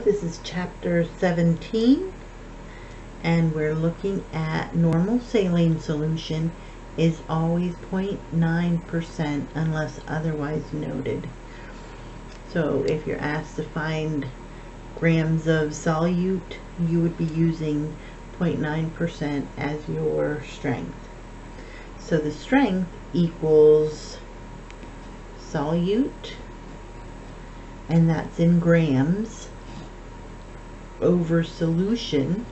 this is chapter 17, and we're looking at normal saline solution is always 0.9% unless otherwise noted. So if you're asked to find grams of solute, you would be using 0.9% as your strength. So the strength equals solute, and that's in grams, over solution,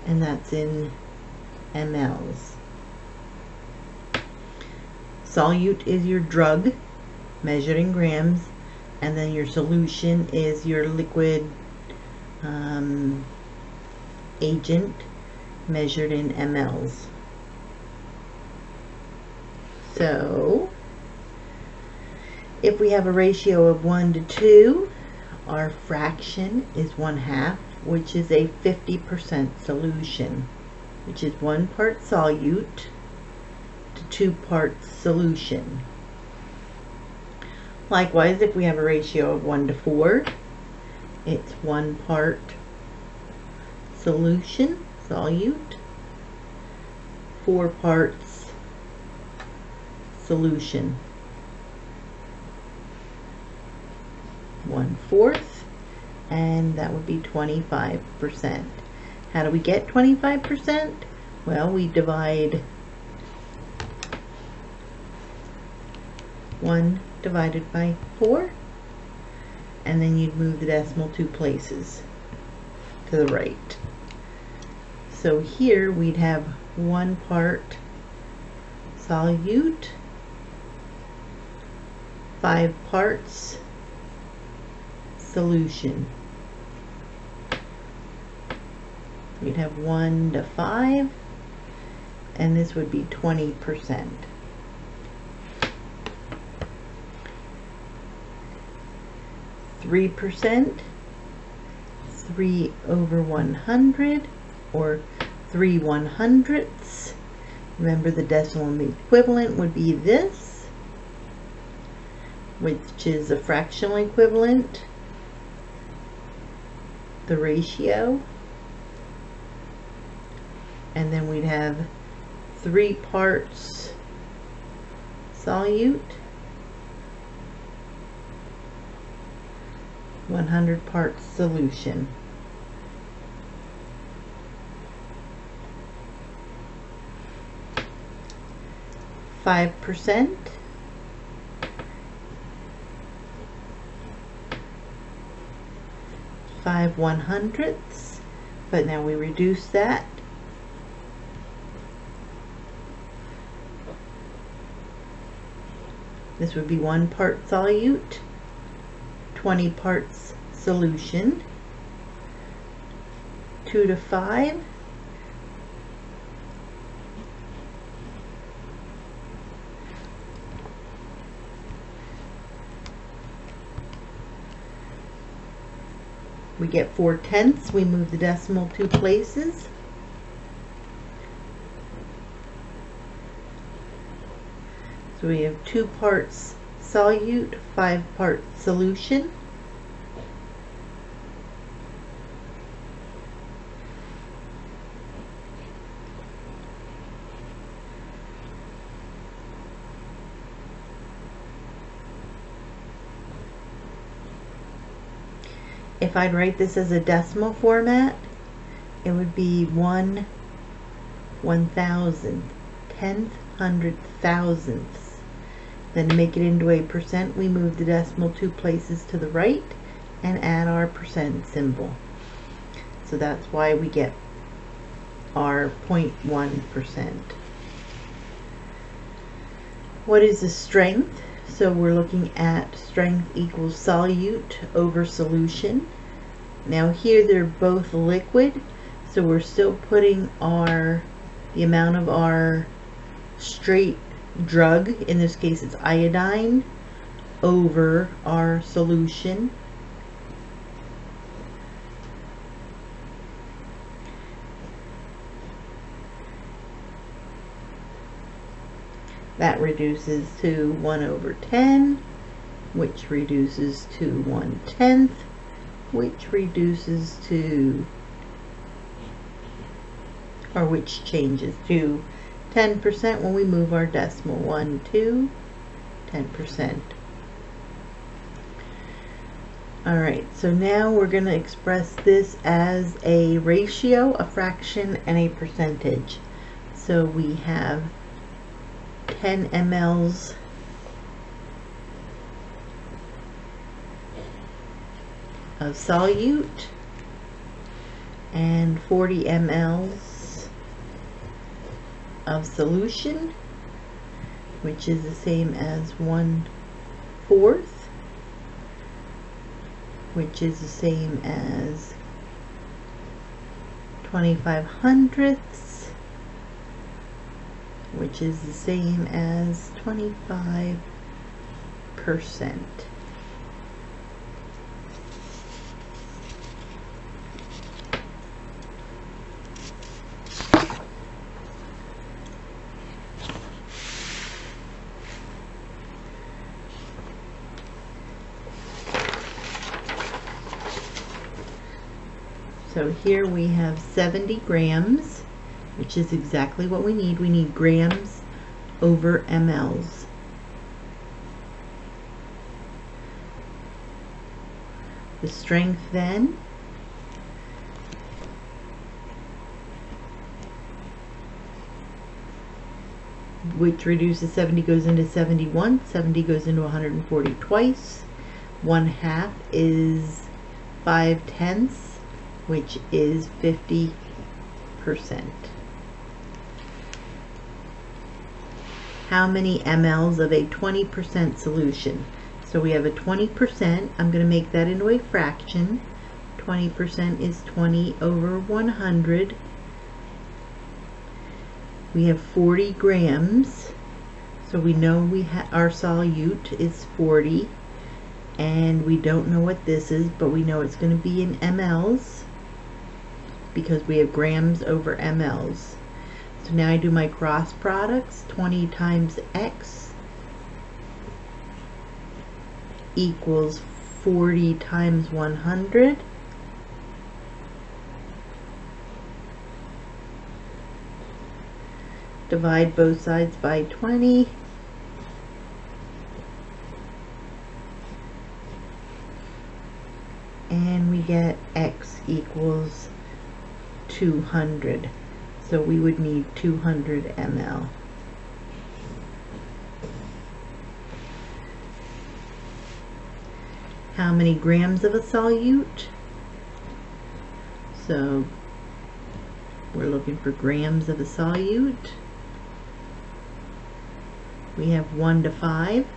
and that's in mLs. Solute is your drug measured in grams, and then your solution is your liquid agent measured in mLs. So if we have a ratio of 1 to 2, our fraction is 1/2, which is a 50% solution, which is 1 part solute to 2 parts solution. Likewise, if we have a ratio of 1 to 4, it's 1 part solution, solute, 4 parts solution. 1/4, and that would be 25%. How do we get 25%? Well, we divide 1 divided by 4, and then you'd move the decimal 2 places to the right. So here we'd have 1 part solute, 5 parts solution. We'd have 1 to 5, and this would be 20%. %, 3 over 100, or 3/100ths. Remember, the decimal equivalent would be this, which is a fractional equivalent, the ratio, and then we'd have 3 parts solute, 100 parts solution. %, 5/100ths, but now we reduce that. This would be 1 part solute, 20 parts solution, 2 to 5, we get 4/10. We move the decimal 2 places. So we have 2 parts solute, 5 parts solution. If I'd write this as a decimal format, it would be 1/1000th, 10th, 100th, thousandths. Then to make it into a percent, we move the decimal 2 places to the right and add our percent symbol. So that's why we get our 0.1%. What is the strength? So we're looking at strength equals solute over solution. Now here they're both liquid, so we're still putting the amount of our straight drug, in this case it's iodine, over our solution. That reduces to 1/10 which reduces to 1/10, which reduces to, or which changes to 10% when we move our decimal 1 to 10%. Alright, so now we're going to express this as a ratio, a fraction, and a percentage. So we have 10 mLs of solute and 40 mLs of solution, which is the same as 1/4, which is the same as 25/100, which is the same as 25%. So here we have 70 grams, which is exactly what we need. We need grams over mLs. The strength then which reduces 70 goes into 71, 70 goes into 140 twice. 1/2 is 5/10, which is 50%. How many mLs of a 20% solution? So we have a 20%. I'm going to make that into a fraction. 20% is 20 over 100. We have 40 grams. So we know our solute is 40. And we don't know what this is, but we know it's going to be in mLs, because we have grams over mLs. So now I do my cross products. 20 times X equals 40 times 100. Divide both sides by 20. And we get X equals 200. So we would need 200 ml. How many grams of a solute? So we're looking for grams of a solute. We have 1 to 5.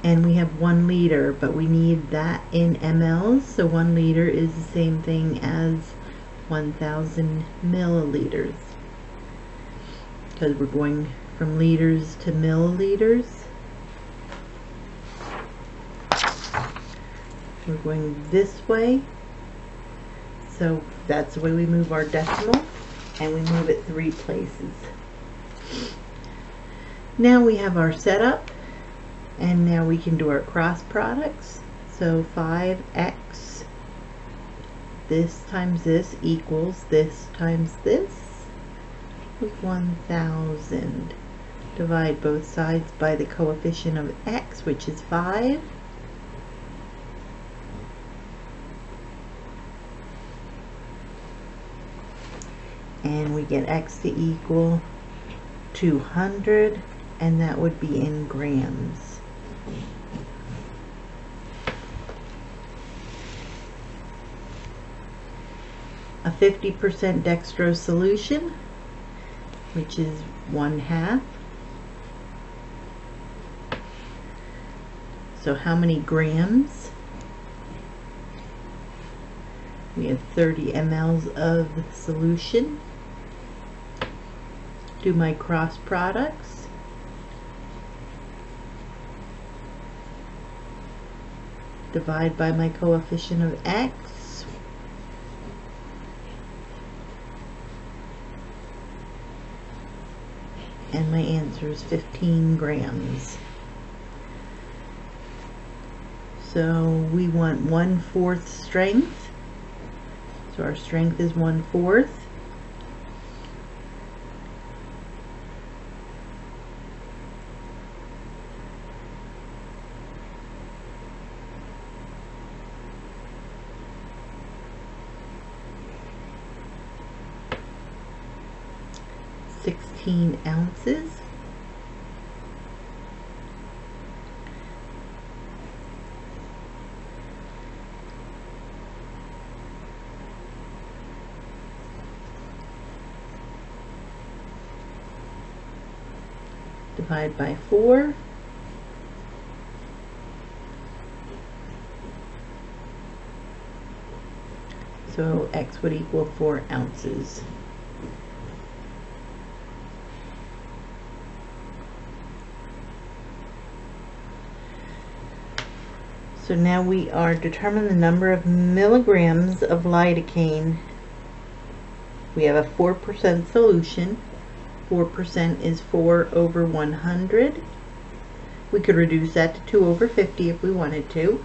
And we have 1 liter, but we need that in mLs, so 1 liter is the same thing as 1,000 milliliters, because we're going from liters to milliliters. We're going this way, so that's the way we move our decimal, and we move it 3 places. Now we have our setup. And now we can do our cross products. So 5x, this times this equals this times this, with 1,000. Divide both sides by the coefficient of x, which is 5. And we get x to equal 200, and that would be in grams. A 50% dextrose solution, which is 1/2. So how many grams? We have 30 mLs of solution. Do my cross products. Divide by my coefficient of x. And my answer is 15 grams. So we want 1/4 strength. So our strength is 1/4. Ounces. Divide by 4. So X would equal 4 ounces. So now we are determining the number of milligrams of lidocaine. We have a 4% solution. 4% is 4/100. We could reduce that to 2/50 if we wanted to.